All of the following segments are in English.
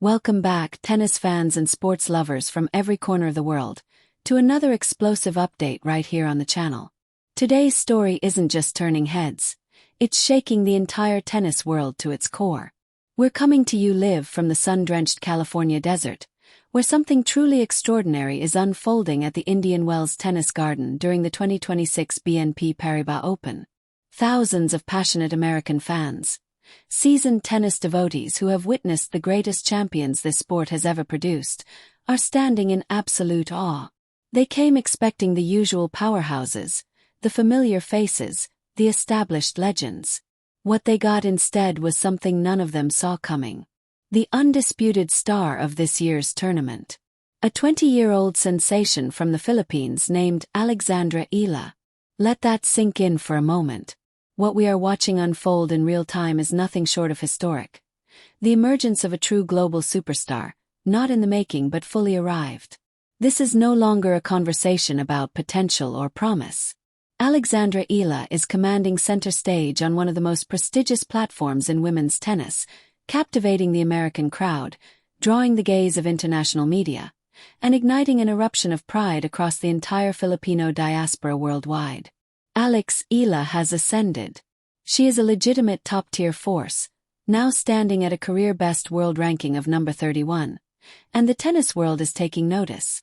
Welcome back, tennis fans and sports lovers from every corner of the world, to another explosive update right here on the channel. Today's story isn't just turning heads, it's shaking the entire tennis world to its core. We're coming to you live from the sun-drenched California desert, where something truly extraordinary is unfolding at the Indian Wells Tennis Garden during the 2026 BNP Paribas Open. Thousands of passionate American fans, seasoned tennis devotees who have witnessed the greatest champions this sport has ever produced, are standing in absolute awe. They came expecting the usual powerhouses, the familiar faces, the established legends. What they got instead was something none of them saw coming. The undisputed star of this year's tournament. A 20-year-old sensation from the Philippines named Alexandra Eala. Let that sink in for a moment. What we are watching unfold in real time is nothing short of historic. The emergence of a true global superstar, not in the making but fully arrived. This is no longer a conversation about potential or promise. Alexandra Eala is commanding center stage on one of the most prestigious platforms in women's tennis, captivating the American crowd, drawing the gaze of international media, and igniting an eruption of pride across the entire Filipino diaspora worldwide. Alex Eala has ascended. She is a legitimate top-tier force, now standing at a career-best world ranking of number 31, and the tennis world is taking notice.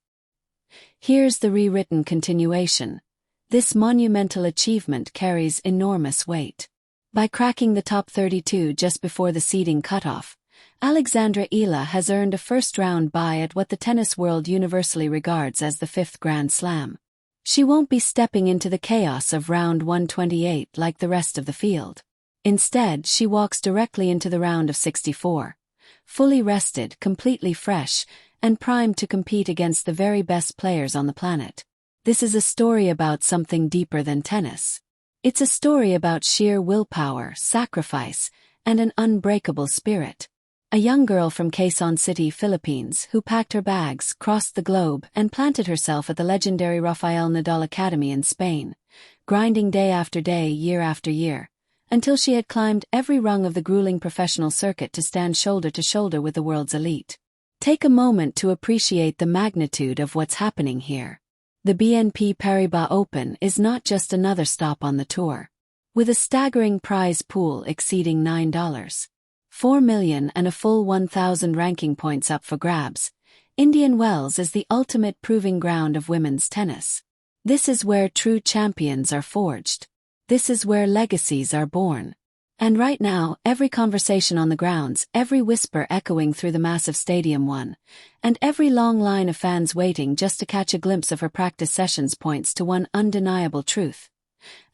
Here's the rewritten continuation. This monumental achievement carries enormous weight. By cracking the top 32 just before the seeding cutoff, Alexandra Eala has earned a first-round bye at what the tennis world universally regards as the fifth Grand Slam. She won't be stepping into the chaos of round 128 like the rest of the field. Instead, she walks directly into the round of 64, fully rested, completely fresh, and primed to compete against the very best players on the planet. This is a story about something deeper than tennis. It's a story about sheer willpower, sacrifice, and an unbreakable spirit. A young girl from Quezon City, Philippines, who packed her bags, crossed the globe, and planted herself at the legendary Rafael Nadal Academy in Spain, grinding day after day, year after year, until she had climbed every rung of the grueling professional circuit to stand shoulder to shoulder with the world's elite. Take a moment to appreciate the magnitude of what's happening here. The BNP Paribas Open is not just another stop on the tour. With a staggering prize pool exceeding $9.4 million and a full 1,000 ranking points up for grabs, Indian Wells is the ultimate proving ground of women's tennis. This is where true champions are forged. This is where legacies are born. And right now, every conversation on the grounds, every whisper echoing through the massive Stadium 1, and every long line of fans waiting just to catch a glimpse of her practice sessions points to one undeniable truth.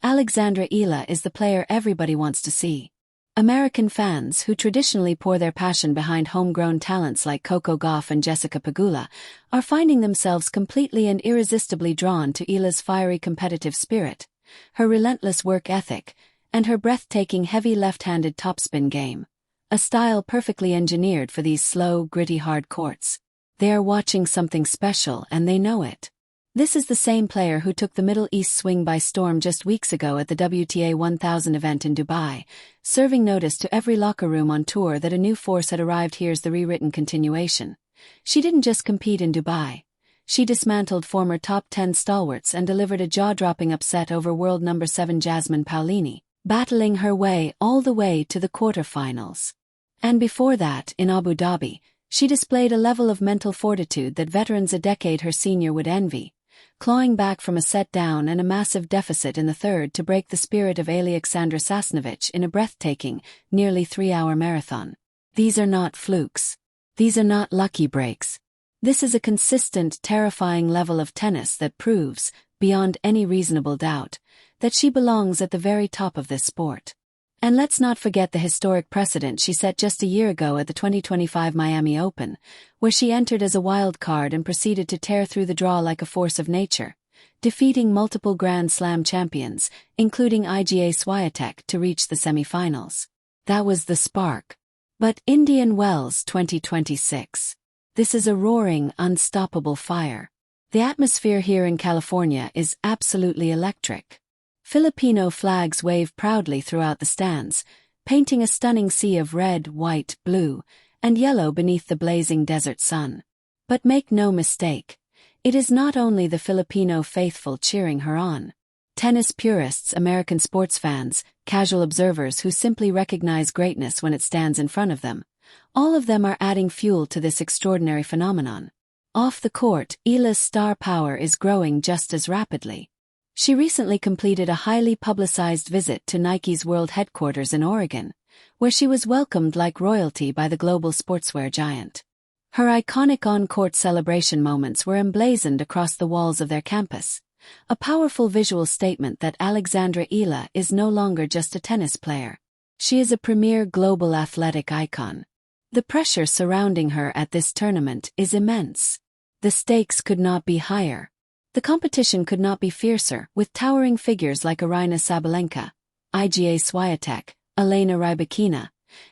Alexandra Eala is the player everybody wants to see. American fans, who traditionally pour their passion behind homegrown talents like Coco Gauff and Jessica Pegula, are finding themselves completely and irresistibly drawn to Eala's fiery competitive spirit, her relentless work ethic, and her breathtaking heavy left-handed topspin game, a style perfectly engineered for these slow, gritty hard courts. They are watching something special and they know it. This is the same player who took the Middle East swing by storm just weeks ago at the WTA 1000 event in Dubai, serving notice to every locker room on tour that a new force had arrived. Here's the rewritten continuation. She didn't just compete in Dubai. She dismantled former top 10 stalwarts and delivered a jaw-dropping upset over world number 7 Jasmine Paolini, battling her way all the way to the quarterfinals. And before that, in Abu Dhabi, she displayed a level of mental fortitude that veterans a decade her senior would envy, clawing back from a set down and a massive deficit in the third to break the spirit of Alexandra Sasnovich in a breathtaking, nearly 3-hour marathon. These are not flukes. These are not lucky breaks. This is a consistent, terrifying level of tennis that proves, beyond any reasonable doubt, that she belongs at the very top of this sport. And let's not forget the historic precedent she set just a year ago at the 2025 Miami Open, where she entered as a wild card and proceeded to tear through the draw like a force of nature, defeating multiple Grand Slam champions, including Iga Swiatek, to reach the semifinals. That was the spark. But Indian Wells 2026. This is a roaring, unstoppable fire. The atmosphere here in California is absolutely electric. Filipino flags wave proudly throughout the stands, painting a stunning sea of red, white, blue, and yellow beneath the blazing desert sun. But make no mistake, it is not only the Filipino faithful cheering her on. Tennis purists, American sports fans, casual observers who simply recognize greatness when it stands in front of them, all of them are adding fuel to this extraordinary phenomenon. Off the court, Eala's star power is growing just as rapidly. She recently completed a highly publicized visit to Nike's world headquarters in Oregon, where she was welcomed like royalty by the global sportswear giant. Her iconic on-court celebration moments were emblazoned across the walls of their campus, a powerful visual statement that Alexandra Eala is no longer just a tennis player. She is a premier global athletic icon. The pressure surrounding her at this tournament is immense. The stakes could not be higher. The competition could not be fiercer, with towering figures like Aryna Sabalenka, Iga Swiatek, Elena Rybakina,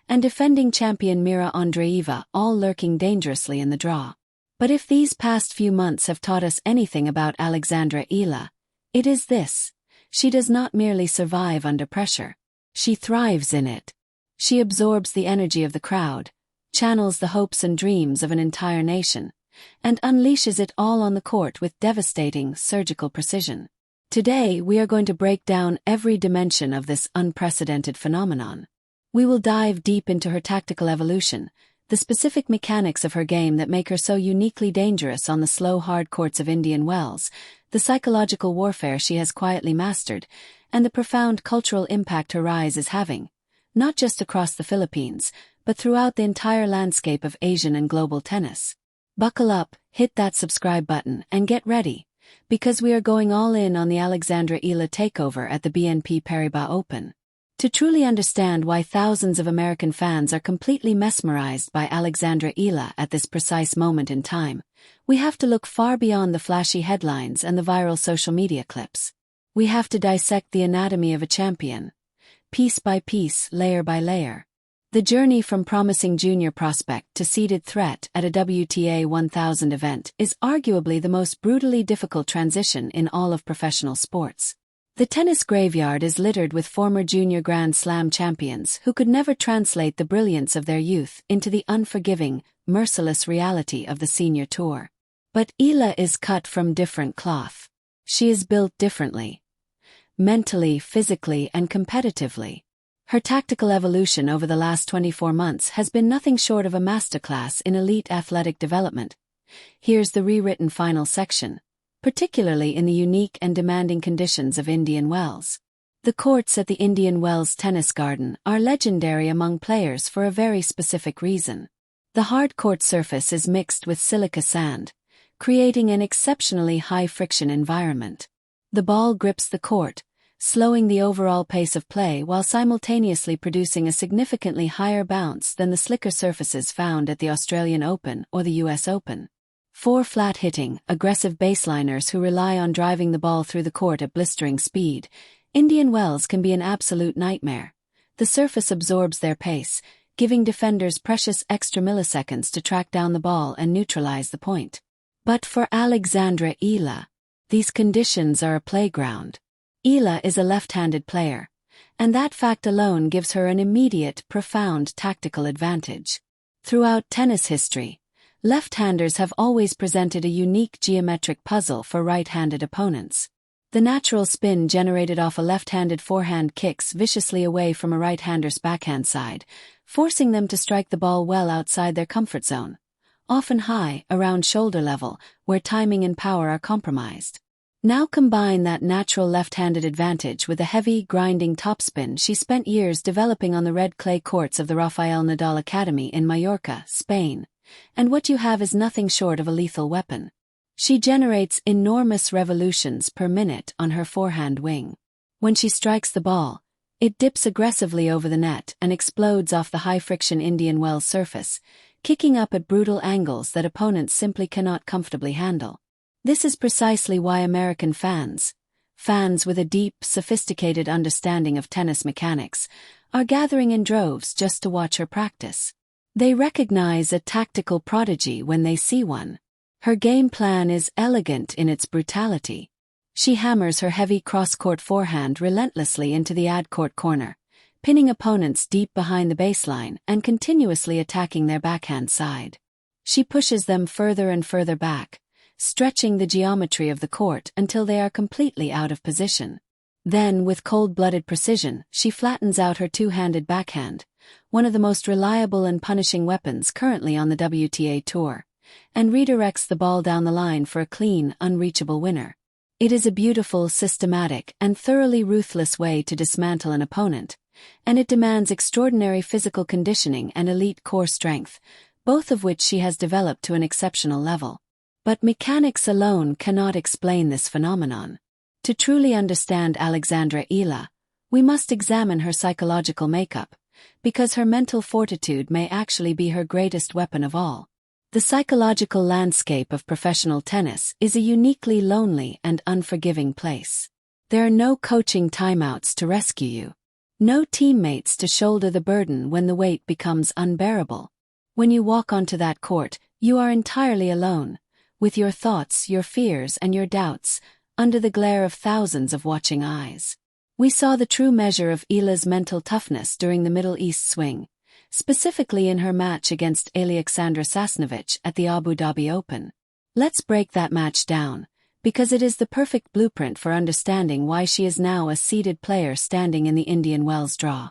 and defending champion Mira Andreeva all lurking dangerously in the draw. But if these past few months have taught us anything about Alexandra Eala, it is this: she does not merely survive under pressure. She thrives in it. She absorbs the energy of the crowd, channels the hopes and dreams of an entire nation, and unleashes it all on the court with devastating, surgical precision. Today, we are going to break down every dimension of this unprecedented phenomenon. We will dive deep into her tactical evolution, the specific mechanics of her game that make her so uniquely dangerous on the slow, hard courts of Indian Wells, the psychological warfare she has quietly mastered, and the profound cultural impact her rise is having, not just across the Philippines, but throughout the entire landscape of Asian and global tennis. Buckle up, hit that subscribe button, and get ready, because we are going all in on the Alexandra Eala takeover at the BNP Paribas Open. To truly understand why thousands of American fans are completely mesmerized by Alexandra Eala at this precise moment in time, we have to look far beyond the flashy headlines and the viral social media clips. We have to dissect the anatomy of a champion, piece by piece, layer by layer. The journey from promising junior prospect to seeded threat at a WTA 1000 event is arguably the most brutally difficult transition in all of professional sports. The tennis graveyard is littered with former junior Grand Slam champions who could never translate the brilliance of their youth into the unforgiving, merciless reality of the senior tour. But Eala is cut from different cloth. She is built differently. Mentally, physically, and competitively. Her tactical evolution over the last 24 months has been nothing short of a masterclass in elite athletic development. Here's the rewritten final section, particularly in the unique and demanding conditions of Indian Wells. The courts at the Indian Wells Tennis Garden are legendary among players for a very specific reason. The hard court surface is mixed with silica sand, creating an exceptionally high-friction environment. The ball grips the court, slowing the overall pace of play while simultaneously producing a significantly higher bounce than the slicker surfaces found at the Australian Open or the US Open. For flat-hitting, aggressive baseliners who rely on driving the ball through the court at blistering speed, Indian Wells can be an absolute nightmare. The surface absorbs their pace, giving defenders precious extra milliseconds to track down the ball and neutralize the point. But for Alexandra Eala, these conditions are a playground. Eala is a left-handed player, and that fact alone gives her an immediate, profound tactical advantage. Throughout tennis history, left-handers have always presented a unique geometric puzzle for right-handed opponents. The natural spin generated off a left-handed forehand kicks viciously away from a right-hander's backhand side, forcing them to strike the ball well outside their comfort zone, often high, around shoulder level, where timing and power are compromised. Now combine that natural left-handed advantage with a heavy, grinding topspin she spent years developing on the red clay courts of the Rafael Nadal Academy in Mallorca, Spain, and what you have is nothing short of a lethal weapon. She generates enormous revolutions per minute on her forehand wing. When she strikes the ball, it dips aggressively over the net and explodes off the high-friction Indian Wells surface, kicking up at brutal angles that opponents simply cannot comfortably handle. This is precisely why American fans with a deep, sophisticated understanding of tennis mechanics, are gathering in droves just to watch her practice. They recognize a tactical prodigy when they see one. Her game plan is elegant in its brutality. She hammers her heavy cross-court forehand relentlessly into the ad-court corner, pinning opponents deep behind the baseline and continuously attacking their backhand side. She pushes them further and further back, stretching the geometry of the court until they are completely out of position. Then, with cold-blooded precision, she flattens out her two-handed backhand, one of the most reliable and punishing weapons currently on the WTA Tour, and redirects the ball down the line for a clean, unreachable winner. It is a beautiful, systematic, and thoroughly ruthless way to dismantle an opponent, and it demands extraordinary physical conditioning and elite core strength, both of which she has developed to an exceptional level. But mechanics alone cannot explain this phenomenon. To truly understand Alexandra Eala, we must examine her psychological makeup, because her mental fortitude may actually be her greatest weapon of all. The psychological landscape of professional tennis is a uniquely lonely and unforgiving place. There are no coaching timeouts to rescue you. No teammates to shoulder the burden when the weight becomes unbearable. When you walk onto that court, you are entirely alone, with your thoughts, your fears, and your doubts, under the glare of thousands of watching eyes. We saw the true measure of Eala's mental toughness during the Middle East swing, specifically in her match against Alexandra Sasnovich at the Abu Dhabi Open. Let's break that match down, because it is the perfect blueprint for understanding why she is now a seeded player standing in the Indian Wells draw.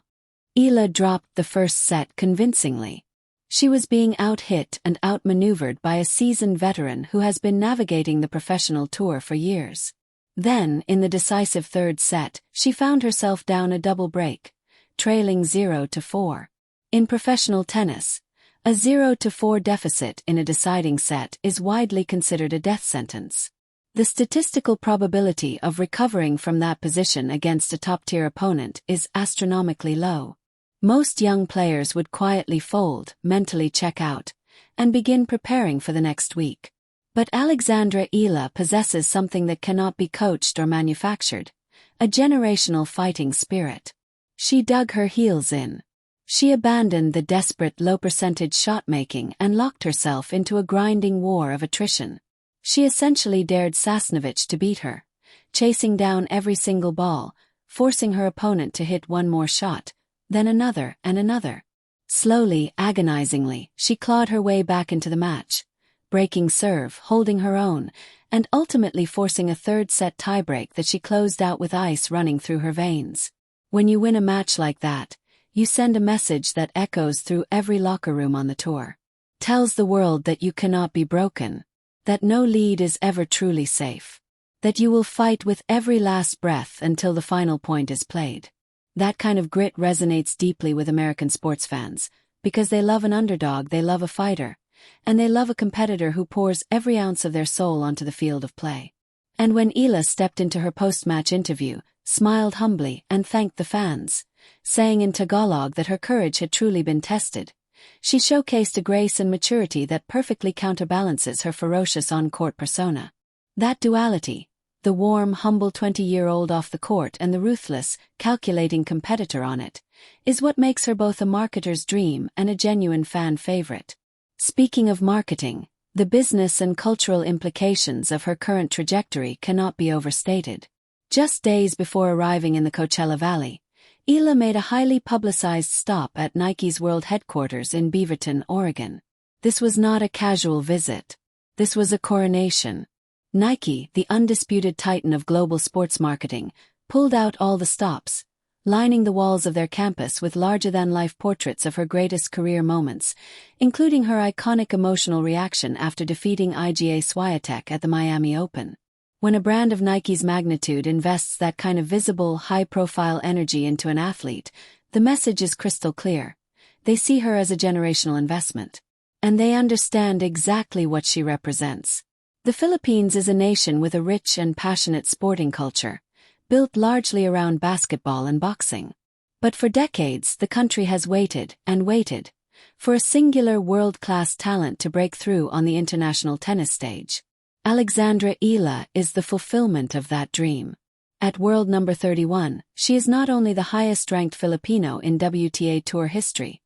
Eala dropped the first set convincingly. She was being out-hit and outmaneuvered by a seasoned veteran who has been navigating the professional tour for years. Then, in the decisive third set, she found herself down a double break, trailing 0-4. In professional tennis, a 0-4 deficit in a deciding set is widely considered a death sentence. The statistical probability of recovering from that position against a top-tier opponent is astronomically low. Most young players would quietly fold, mentally check out, and begin preparing for the next week. But Alexandra Eala possesses something that cannot be coached or manufactured, a generational fighting spirit. She dug her heels in. She abandoned the desperate low-percentage shot-making and locked herself into a grinding war of attrition. She essentially dared Sasnovich to beat her, chasing down every single ball, forcing her opponent to hit one more shot, then another and another. Slowly, agonizingly, she clawed her way back into the match, breaking serve, holding her own, and ultimately forcing a third-set tiebreak that she closed out with ice running through her veins. When you win a match like that, you send a message that echoes through every locker room on the tour. Tells the world that you cannot be broken, that no lead is ever truly safe, that you will fight with every last breath until the final point is played. That kind of grit resonates deeply with American sports fans, because they love an underdog, they love a fighter, and they love a competitor who pours every ounce of their soul onto the field of play. And when Eala stepped into her post-match interview, smiled humbly and thanked the fans, saying in Tagalog that her courage had truly been tested, she showcased a grace and maturity that perfectly counterbalances her ferocious on-court persona. That duality, the warm, humble 20-year-old off the court and the ruthless, calculating competitor on it, is what makes her both a marketer's dream and a genuine fan favorite. Speaking of marketing, the business and cultural implications of her current trajectory cannot be overstated. Just days before arriving in the Coachella Valley, Eala made a highly publicized stop at Nike's world headquarters in Beaverton, Oregon. This was not a casual visit. This was a coronation. Nike, the undisputed titan of global sports marketing, pulled out all the stops, lining the walls of their campus with larger-than-life portraits of her greatest career moments, including her iconic emotional reaction after defeating Iga Swiatek at the Miami Open. When a brand of Nike's magnitude invests that kind of visible, high-profile energy into an athlete, the message is crystal clear. They see her as a generational investment. And they understand exactly what she represents. The Philippines is a nation with a rich and passionate sporting culture, built largely around basketball and boxing. But for decades, the country has waited and waited for a singular world-class talent to break through on the international tennis stage. Alexandra Eala is the fulfillment of that dream. At world number 31, she is not only the highest-ranked Filipino in WTA Tour history,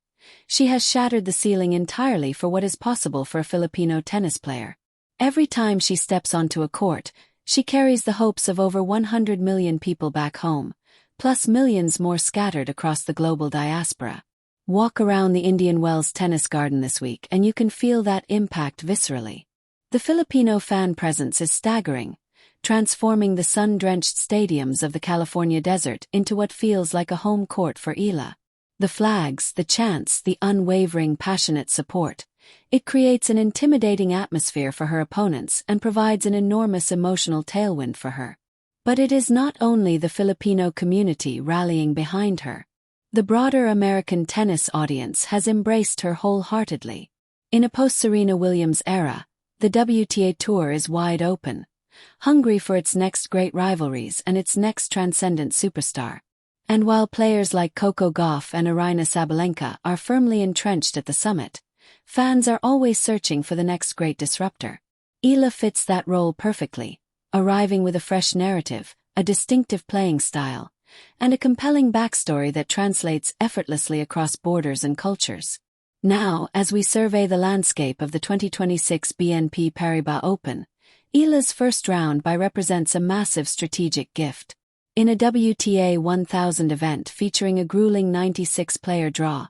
she has shattered the ceiling entirely for what is possible for a Filipino tennis player. Every time she steps onto a court, she carries the hopes of over 100 million people back home, plus millions more scattered across the global diaspora. Walk around the Indian Wells tennis garden this week and you can feel that impact viscerally. The Filipino fan presence is staggering, transforming the sun-drenched stadiums of the California desert into what feels like a home court for Eala. The flags, the chants, the unwavering passionate support. It creates an intimidating atmosphere for her opponents and provides an enormous emotional tailwind for her. But it is not only the Filipino community rallying behind her. The broader American tennis audience has embraced her wholeheartedly. In a post-Serena Williams era, the WTA Tour is wide open, hungry for its next great rivalries and its next transcendent superstar. And while players like Coco Gauff and Aryna Sabalenka are firmly entrenched at the summit, fans are always searching for the next great disruptor. Eala fits that role perfectly, arriving with a fresh narrative, a distinctive playing style, and a compelling backstory that translates effortlessly across borders and cultures. Now, as we survey the landscape of the 2026 BNP Paribas Open, Eala's first round bye represents a massive strategic gift. In a WTA 1000 event featuring a grueling 96-player draw,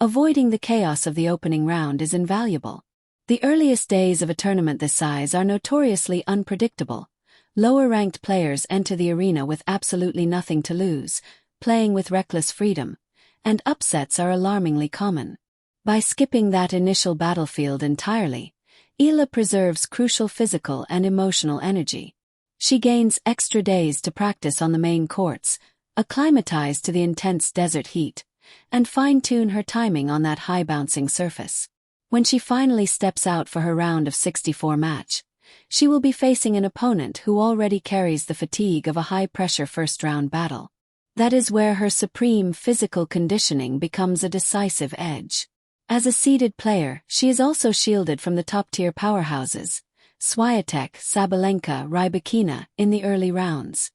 avoiding the chaos of the opening round is invaluable. The earliest days of a tournament this size are notoriously unpredictable. Lower-ranked players enter the arena with absolutely nothing to lose, playing with reckless freedom, and upsets are alarmingly common. By skipping that initial battlefield entirely, Eala preserves crucial physical and emotional energy. She gains extra days to practice on the main courts, acclimatize to the intense desert heat, and fine-tune her timing on that high-bouncing surface. When she finally steps out for her round of 64 match, she will be facing an opponent who already carries the fatigue of a high-pressure first-round battle. That is where her supreme physical conditioning becomes a decisive edge. As a seeded player, she is also shielded from the top-tier powerhouses, Swiatek, Sabalenka, Rybakina, in the early rounds.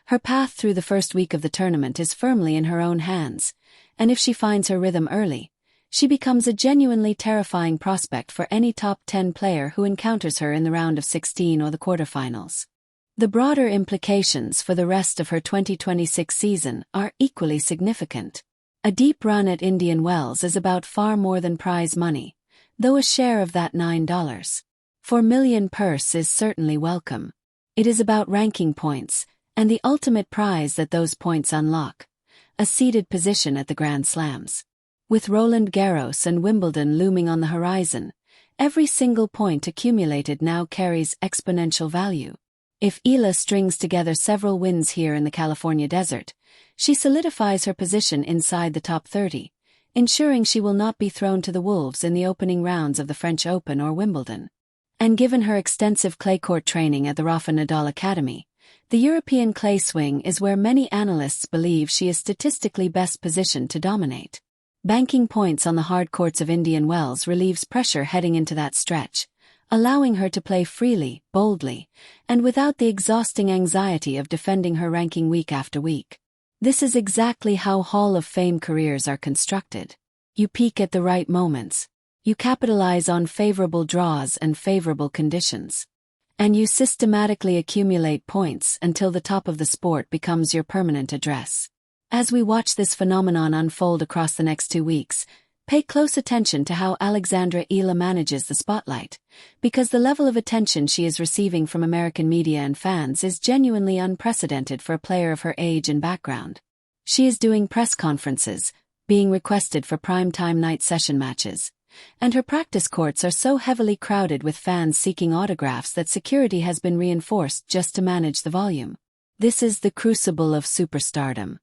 Her path through the first week of the tournament is firmly in her own hands, and if she finds her rhythm early, she becomes a genuinely terrifying prospect for any top 10 player who encounters her in the round of 16 or the quarterfinals. The broader implications for the rest of her 2026 season are equally significant. A deep run at Indian Wells is about far more than prize money, though a share of that $9.4 million purse is certainly welcome. It is about ranking points, and the ultimate prize that those points unlock: a seeded position at the Grand Slams. With Roland Garros and Wimbledon looming on the horizon, every single point accumulated now carries exponential value. If Eala strings together several wins here in the California desert, she solidifies her position inside the top 30, ensuring she will not be thrown to the wolves in the opening rounds of the French Open or Wimbledon. And given her extensive clay court training at the Rafa Nadal Academy, the European clay swing is where many analysts believe she is statistically best positioned to dominate. Banking points on the hard courts of Indian Wells relieves pressure heading into that stretch, allowing her to play freely, boldly, and without the exhausting anxiety of defending her ranking week after week. This is exactly how Hall of Fame careers are constructed. You peak at the right moments, you capitalize on favorable draws and favorable conditions, and you systematically accumulate points until the top of the sport becomes your permanent address. As we watch this phenomenon unfold across the next 2 weeks, pay close attention to how Alexandra Eala manages the spotlight, because the level of attention she is receiving from American media and fans is genuinely unprecedented for a player of her age and background. She is doing press conferences, being requested for primetime night session matches, and her practice courts are so heavily crowded with fans seeking autographs that security has been reinforced just to manage the volume. This is the crucible of superstardom.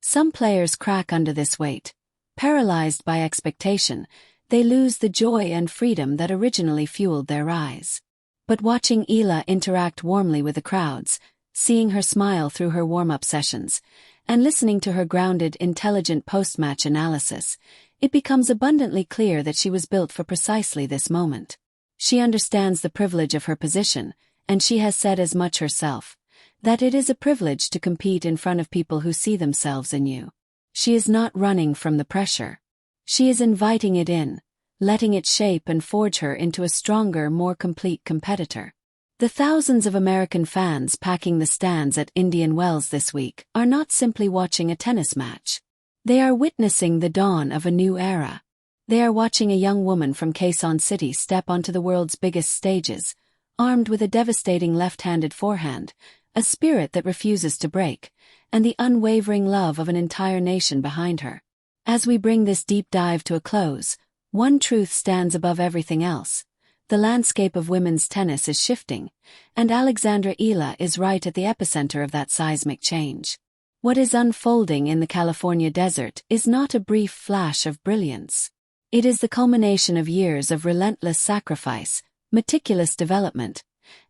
Some players crack under this weight. Paralyzed by expectation, they lose the joy and freedom that originally fueled their rise. But watching Eala interact warmly with the crowds, seeing her smile through her warm-up sessions, and listening to her grounded, intelligent post-match analysis, it becomes abundantly clear that she was built for precisely this moment. She understands the privilege of her position, and she has said as much herself, that it is a privilege to compete in front of people who see themselves in you. She is not running from the pressure. She is inviting it in, letting it shape and forge her into a stronger, more complete competitor. The thousands of American fans packing the stands at Indian Wells this week are not simply watching a tennis match. They are witnessing the dawn of a new era. They are watching a young woman from Quezon City step onto the world's biggest stages, armed with a devastating left-handed forehand, a spirit that refuses to break, and the unwavering love of an entire nation behind her. As we bring this deep dive to a close, one truth stands above everything else. The landscape of women's tennis is shifting, and Alexandra Eala is right at the epicenter of that seismic change. What is unfolding in the California desert is not a brief flash of brilliance. It is the culmination of years of relentless sacrifice, meticulous development,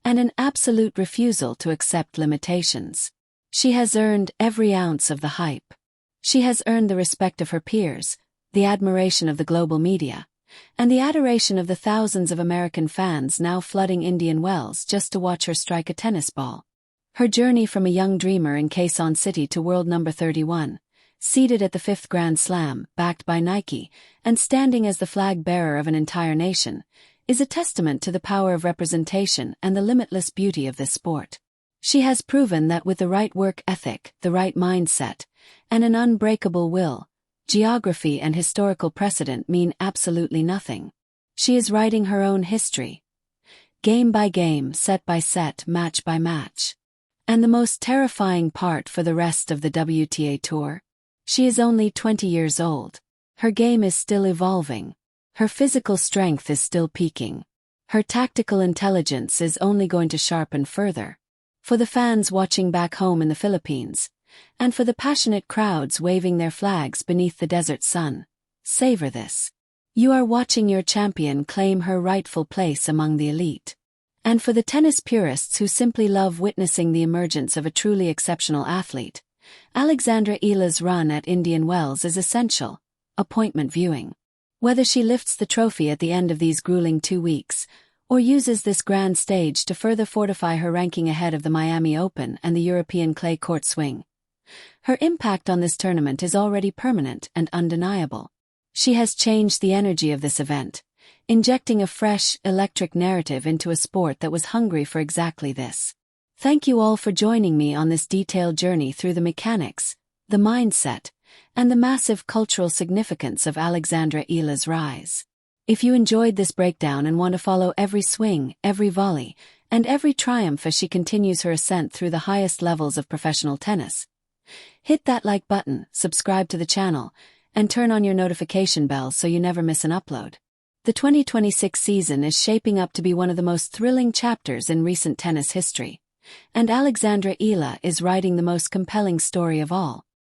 and an absolute refusal to accept limitations. She has earned every ounce of the hype. She has earned the respect of her peers, the admiration of the global media, and the adoration of the thousands of American fans now flooding Indian Wells just to watch her strike a tennis ball. Her journey from a young dreamer in Quezon City to world number 31, seated at the 5th Grand Slam, backed by Nike, and standing as the flag bearer of an entire nation, is a testament to the power of representation and the limitless beauty of this sport. She has proven that with the right work ethic, the right mindset, and an unbreakable will, geography and historical precedent mean absolutely nothing. She is writing her own history. Game by game, set by set, match by match. And the most terrifying part for the rest of the WTA Tour? She is only 20 years old. Her game is still evolving. Her physical strength is still peaking. Her tactical intelligence is only going to sharpen further. For the fans watching back home in the Philippines, and for the passionate crowds waving their flags beneath the desert sun, savor this. You are watching your champion claim her rightful place among the elite. And for the tennis purists who simply love witnessing the emergence of a truly exceptional athlete, Alexandra Eala's run at Indian Wells is essential, appointment viewing. Whether she lifts the trophy at the end of these grueling 2 weeks, or uses this grand stage to further fortify her ranking ahead of the Miami Open and the European clay court swing, her impact on this tournament is already permanent and undeniable. She has changed the energy of this event, injecting a fresh, electric narrative into a sport that was hungry for exactly this. Thank you all for joining me on this detailed journey through the mechanics, the mindset, and the massive cultural significance of Alexandra Eala's rise. If you enjoyed this breakdown and want to follow every swing, every volley, and every triumph as she continues her ascent through the highest levels of professional tennis, hit that like button, subscribe to the channel, and turn on your notification bell so you never miss an upload. The 2026 season is shaping up to be one of the most thrilling chapters in recent tennis history, and Alexandra Eala is writing the most compelling story of all.